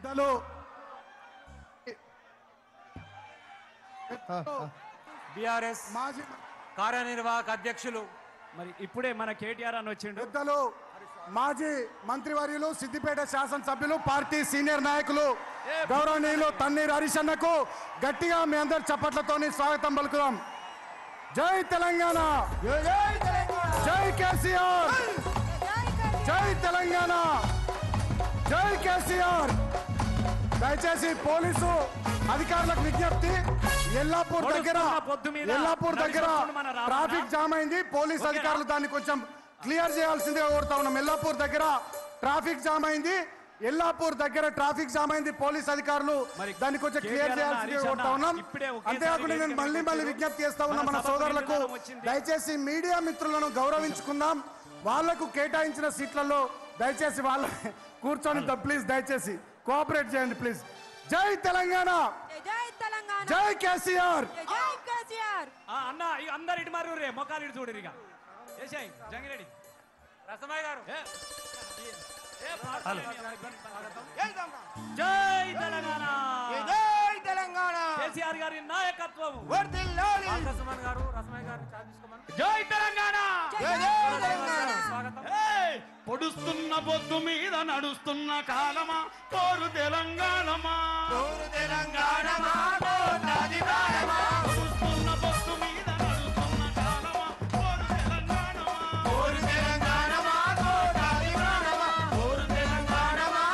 పెద్దలు బీఆర్ఎస్ మాజీ కార్యనిర్వాహక అధ్యక్షులు మరి ఇప్పుడే మన కేటీఆర్ అని వచ్చిండు. పెద్దలు మాజీ మంత్రివర్యులు సిద్దిపేట శాసనసభ్యులు పార్టీ సీనియర్ నాయకులు గౌరవనీయులు తన్నీర్ హరీష్ అన్నకు గట్టిగా మీ అందరి చప్పట్లతోని స్వాగతం పలుకుదాం. జై తెలంగాణ, జై కేసీఆర్, జై తెలంగాణ, జై కేసీఆర్. దయచేసి పోలీసు అధికారులకు విజ్ఞప్తి, ఎల్లాపూర్ దగ్గర ట్రాఫిక్ జామ్ అయింది. పోలీస్ అధికారులు దాన్ని కొంచెం క్లియర్ చేయాల్సిందిగా కోరుతా ఉన్నాం. ఎల్లాపూర్ దగ్గర ట్రాఫిక్ జామ్ అయింది, పోలీస్ అధికారులు దాన్ని కొంచెం క్లియర్ చేయాల్సిందిగా కోరుతా ఉన్నాం. అంతేకాకుండా నేను మళ్ళీ విజ్ఞప్తి చేస్తా ఉన్నా మన సోదరులకు, దయచేసి మీడియా మిత్రులను గౌరవించుకుందాం. వాళ్లకు కేటాయించిన సీట్లలో దయచేసి వాళ్ళ కూర్చొని ప్లీజ్ దయచేసి కోఆపరేట్ చేయండి ప్లీజ్. జై తెలంగాణ, జై కేసీఆర్. అన్న అందరు ఇటు మారు రే మొక్కలు ఇటు చూడరు ఇక జంగిరెడ్డి రసమయ్య గారు. జై తెలంగాణ, జై తెలంగాణ, కేసీఆర్ గారి నాయకత్వం. సుమన్ గారు, రసమయ్య గారు తీసుకోమని. జై తెలంగాణ, స్వాగతం. పొడుస్తున్న బొద్దు మీద నడుస్తున్న కాలమా కోరు తెలంగాణమా, తెలంగాణమా, పొడుస్తున్న బొద్దు మీద నడుస్తున్న కాలమా కోరు తెలంగాణమా, కోరు తెలంగాణమా, కోరు తెలంగాణమా,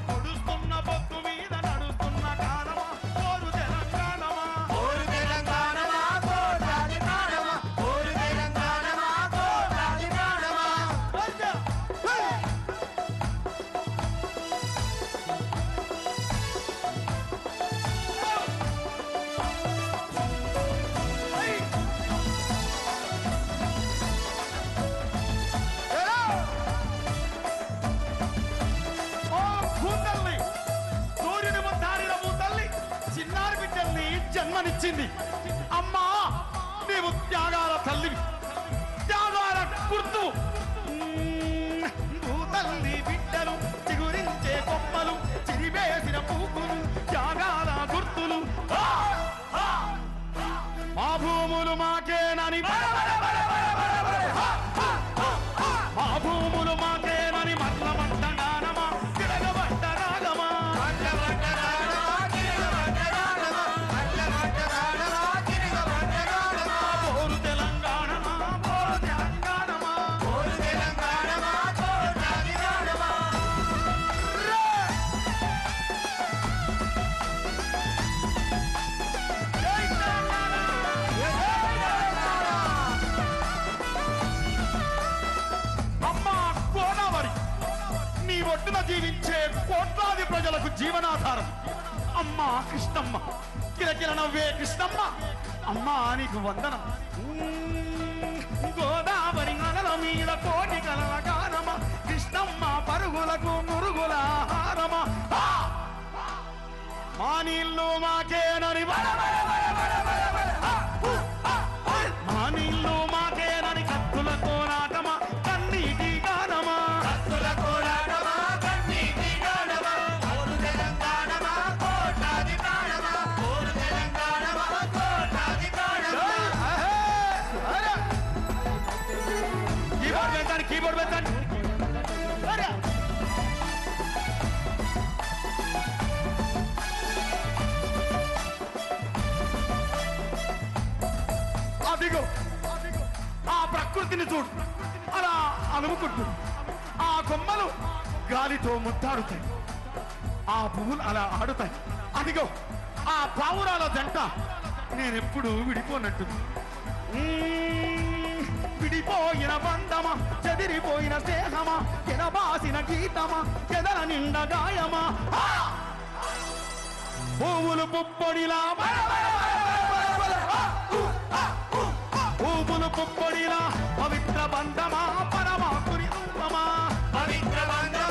పొడుస్తున్న బొద్దు మీద నడుస్తున్న కాలమా కోరు తెలంగాణమా, కోరు తెలంగాణమా, కోరు తెలంగాణమా, జన్మనిచ్చింది అమ్మా, నీవు త్యాగాల తల్లివి, త్యాగాల గుర్తు. భూతల్లి బిడ్డలు చిగురించే కొమ్మలు, చిరివేసిన పూకులు, త్యాగాల గుర్తులు. మా భూములు మాకేనని, మా భూములు మాకేనని మట్ల మట్టగానమా, తిరగబడ్డ రాగమా, కోరు తెలంగాణమా, కోరు తెలంగాణమా, కోరు తెలంగాణమా, అమ్మా గోదావరి, నీ ఒడ్డున జీవించే కోట్లాది ప్రజలకు జీవనాధారం. అమ్మా కృష్ణమ్మ, కిలకిల నవ్వే కృష్ణమ్మ, అమ్మా నీకు వందనం. గోదావరి నగల మీద కోటి కలల గానమ, కృష్ణమ్మ పరుగులకు మురుగుల ఆహారమ. మా నీళ్ళు మాకేనని, మా నీళ్ళు మాకేనని కత్తుల కోలాటమా, కన్నీటి గానమా, కత్తుల కోలాటమా, కన్నీటి గానమా, కోరు తెలంగాణమా, కోట్లాది ప్రాణమా, కోరు తెలంగాణమా, కోట్లాది ప్రాణమా. కీబోర్డ్ పెట్టండి, కీబోర్డ్ పెట్టండి. అదిగో ఆ ప్రకృతిని చూడు, అలా అలుముకుంటు. ఆ కొమ్మలు గాలితో ముద్దాడుతాయి, ఆ పువ్వులు అలా ఆడుతాయి. అదిగో ఆ పావురాల జంట నేనెప్పుడు విడిపోనట్టుంది. విడిపోయిన బంధమా, చెదిరిపోయిన స్నేహమా, ఎనబాసిన గీతమా, ఎదల నిండ గాయమా. పువ్వులు పుప్పొడిలా, పువ్వులు పుప్పొడిలా, పవిత్ర బంధమా, పరమాత్ముని రూపమా, పవిత్ర బంధమా,